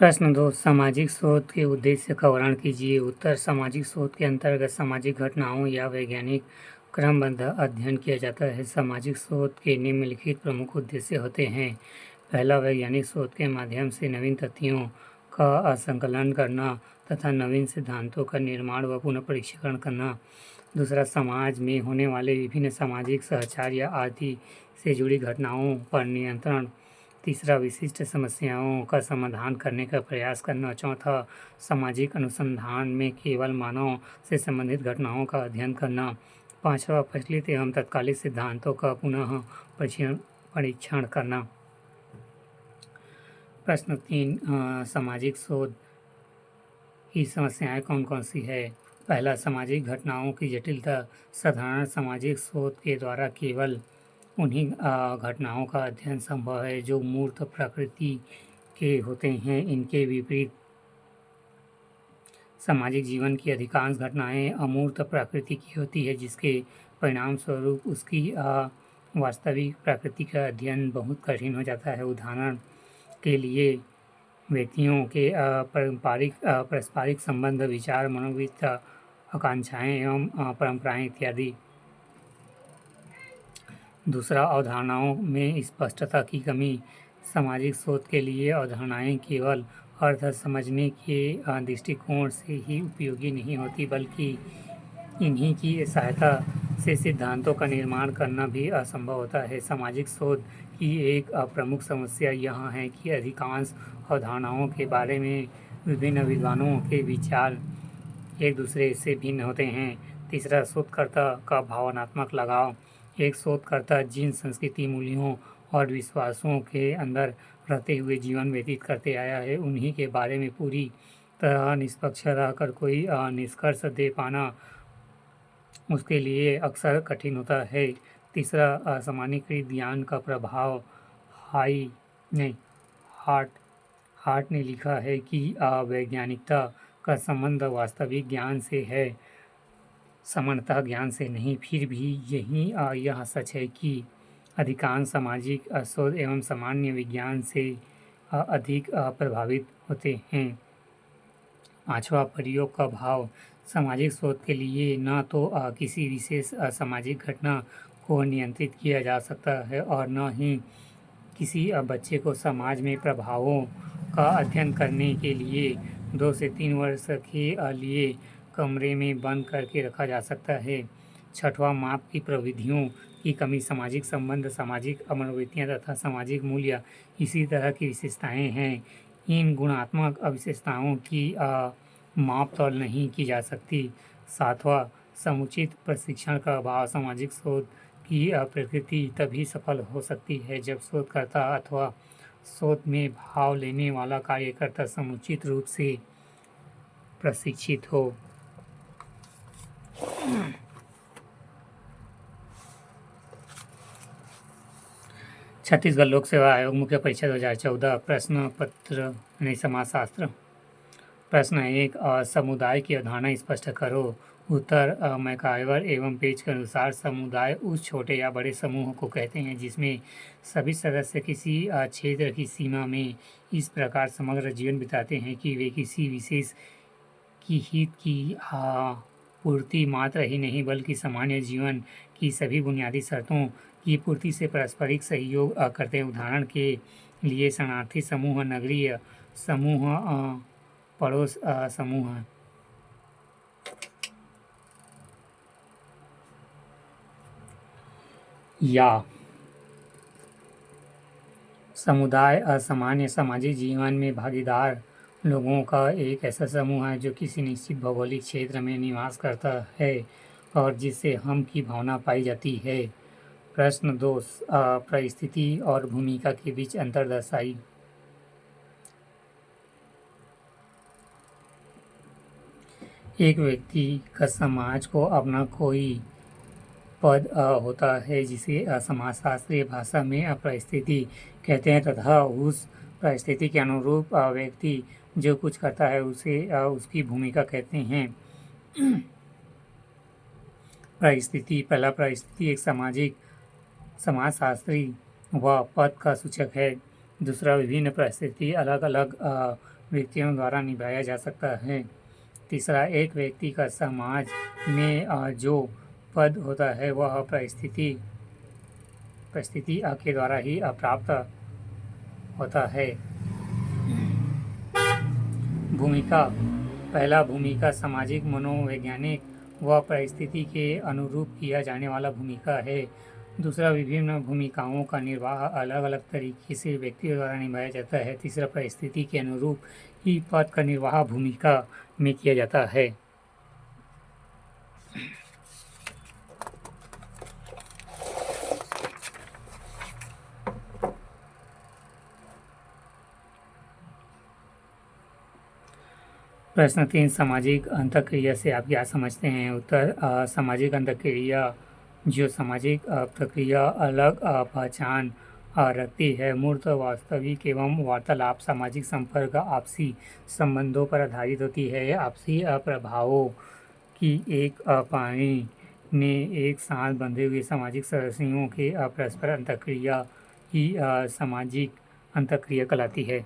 प्रश्न 2 सामाजिक शोध के उद्देश्य का वर्णन कीजिए। उत्तर सामाजिक शोध के अंतर्गत सामाजिक घटनाओं या वैज्ञानिक क्रमबद्ध अध्ययन किया जाता है। सामाजिक शोध के निम्नलिखित प्रमुख उद्देश्य होते हैं। पहला, वैज्ञानिक शोध के माध्यम से नवीन तथ्यों का संकलन करना तथा नवीन सिद्धांतों का निर्माण व पुनः परीक्षण करना। दूसरा, समाज में होने वाले विभिन्न सामाजिक सहचार या आदि से जुड़ी घटनाओं पर नियंत्रण। तीसरा, विशिष्ट समस्याओं का समाधान करने का प्रयास करना। चौथा, सामाजिक अनुसंधान में केवल मानव से संबंधित घटनाओं का अध्ययन करना। पांचवा, प्रचलित एवं तत्कालिक सिद्धांतों का पुनः परीक्षण करना। प्रश्न 3 सामाजिक शोध की समस्याएं कौन कौन सी है। पहला, सामाजिक घटनाओं की जटिलता। साधारण सामाजिक शोध के द्वारा केवल उन्हीं घटनाओं का अध्ययन संभव है जो मूर्त प्रकृति के होते हैं। इनके विपरीत सामाजिक जीवन की अधिकांश घटनाएं अमूर्त प्रकृति की होती है, जिसके परिणाम स्वरूप उसकी वास्तविक प्रकृति का अध्ययन बहुत कठिन हो जाता है। उदाहरण के लिए व्यक्तियों के पारस्परिक संबंध, विचार, मनोवृत्ति, आकांक्षाएं एवं परंपराएं इत्यादि। दूसरा, अवधारणाओं में स्पष्टता की कमी। सामाजिक शोध के लिए अवधारणाएं केवल अर्थ समझने के दृष्टिकोण से ही उपयोगी नहीं होती, बल्कि इन्हीं की सहायता से सिद्धांतों का निर्माण करना भी असंभव होता है। सामाजिक शोध की एक प्रमुख समस्या यह है कि अधिकांश अवधारणाओं के बारे में विभिन्न विद्वानों के विचार एक दूसरे से भिन्न होते हैं। तीसरा, शोधकर्ता का भावनात्मक लगाव। एक शोधकर्ता जिन संस्कृति, मूल्यों और विश्वासों के अंदर रहते हुए जीवन व्यतीत करते आया है, उन्हीं के बारे में पूरी तरह निष्पक्ष रहकर कोई निष्कर्ष दे पाना उसके लिए अक्सर कठिन होता है। तीसरा, असामान्यीकृत ज्ञान का प्रभाव। हार्ट ने लिखा है कि वैज्ञानिकता का संबंध वास्तविक ज्ञान से है, सामान्यतः ज्ञान से नहीं। फिर भी यह सच है कि अधिकांश सामाजिक शोध एवं सामान्य विज्ञान से अधिक प्रभावित होते हैं। पांचवा, प्रयोग का भाव। सामाजिक शोध के लिए न तो किसी विशेष सामाजिक घटना को नियंत्रित किया जा सकता है और न ही किसी बच्चे को समाज में प्रभावों का अध्ययन करने के लिए 2 से 3 वर्ष के लिए कमरे में बंद करके रखा जा सकता है। छठवां, माप की प्रविधियों की कमी। सामाजिक संबंध, सामाजिक मनोवृत्तियाँ तथा सामाजिक मूल्य इसी तरह की विशेषताएं हैं। इन गुणात्मक विशेषताओं की माप तौल नहीं की जा सकती। सातवां, समुचित प्रशिक्षण का अभाव। सामाजिक शोध की प्रकृति तभी सफल हो सकती है जब शोधकर्ता अथवा शोध में भाग लेने वाला कार्यकर्ता समुचित रूप से प्रशिक्षित हो। छत्तीसगढ़ लोक सेवा आयोग मुख्य परीक्षा 2014 प्रश्न पत्र समाजशास्त्र। प्रश्न 1 समुदाय की अवधारणा स्पष्ट करो। उत्तर मैकाइवर एवं पेज के अनुसार समुदाय उस छोटे या बड़े समूह को कहते हैं जिसमें सभी सदस्य किसी क्षेत्र की सीमा में इस प्रकार समग्र जीवन बिताते हैं कि वे किसी विशेष की हित की पूर्ति मात्र ही नहीं बल्कि सामान्य जीवन की सभी बुनियादी शर्तों की पूर्ति से पारस्परिक सहयोग करते हैं। उदाहरण के लिए शरणार्थी समूह, नगरीय समूह, पड़ोस समूह। या समुदाय असामान्य सामाजिक जीवन में भागीदार लोगों का एक ऐसा समूह है जो किसी निश्चित भौगोलिक क्षेत्र में निवास करता है और जिससे हम की भावना पाई जाती है। प्रश्न 2 परिस्थिति और भूमिका के बीच अंतर दर्शाई। एक व्यक्ति का समाज को अपना कोई पद होता है जिसे समाजशास्त्रीय भाषा में परिस्थिति कहते हैं तथा उस परिस्थिति के अनुरूप व्यक्ति जो कुछ करता है उसे उसकी भूमिका कहते हैं। परिस्थिति। पहला, परिस्थिति एक समाजशास्त्री व पद का सूचक है। दूसरा, विभिन्न परिस्थिति अलग अलग व्यक्तियों द्वारा निभाया जा सकता है। तीसरा, एक व्यक्ति का समाज में जो पद होता है वह परिस्थिति के द्वारा ही प्राप्त होता है। भूमिका। पहला, भूमिका सामाजिक, मनोवैज्ञानिक व परिस्थिति के अनुरूप किया जाने वाला भूमिका है। दूसरा, विभिन्न भूमिकाओं का निर्वाह अलग अलग तरीके से व्यक्तियों द्वारा निभाया जाता है। तीसरा, परिस्थिति के अनुरूप ही पद का निर्वाह भूमिका में किया जाता है। प्रश्न 3, सामाजिक अंतःक्रिया से आप क्या समझते हैं? उत्तर, सामाजिक अंतःक्रिया जो सामाजिक प्रक्रिया अलग पहचान रखती है। मूर्त, वास्तविक एवं वार्तालाप सामाजिक संपर्क आपसी संबंधों पर आधारित होती है। आपसी प्रभावों की एक पानी ने एक साथ बंधे हुए सामाजिक सदस्यों के परस्पर अंतःक्रिया ही सामाजिक अंतःक्रिया कहलाती है।